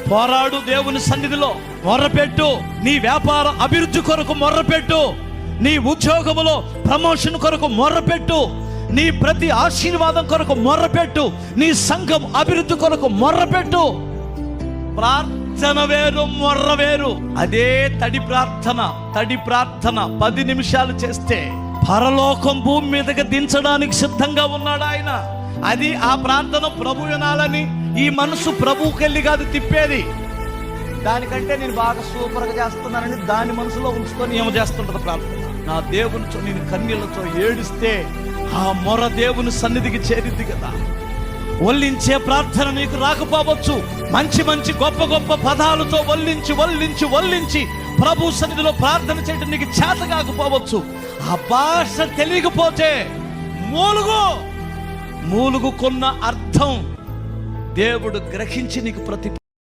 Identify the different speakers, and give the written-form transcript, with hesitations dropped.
Speaker 1: పోరాడు దేవుని సన్నిధిలో, మొర్రపెట్టు. నీ వ్యాపార అభివృద్ధి కొరకు మొర్రపెట్టు, నీ ఉద్యోగములో ప్రమోషన్ కొరకు మొర్రపెట్టు, నీ ప్రతి ఆశీర్వాదం కొరకు మొర్రపెట్టు, నీ సంఘం అభివృద్ధి కొరకు మొర్రపెట్టు. ప్రార్థన వేరు, మొర్ర వేరు. అదే తడి ప్రార్థన 10 నిమిషాలు చేస్తే పరలోకం భూమి మీదకి దించడానికి సిద్ధంగా ఉన్నాడు ఆయన. అది ఆ ప్రార్థన ప్రభు వినాలని ఈ మనసు ప్రభువుకెళ్ళి కాదు తిప్పేది. దానికంటే నేను బాగా సూపర్గా చేస్తున్నానని దాని మనసులో ఉంచుకొని ఏమో చేస్తుంటది ప్రార్థన. నా దేవునితో నేను కన్నీళ్లతో ఏడిస్తే ఆ మొర దేవుని సన్నిధికి చేరిద్ది కదా. వల్లించే ప్రార్థన నీకు రాకపోవచ్చు. మంచి గొప్ప పదాలతో వల్లించి ప్రభు సన్నిధిలో ప్రార్థన చేయడం నీకు చేత కాకపోవచ్చు. ఆ భాష తెలియకపోతే మూలుగుకున్న అర్థం దేవుడు గ్రహించి నీకు ప్రతి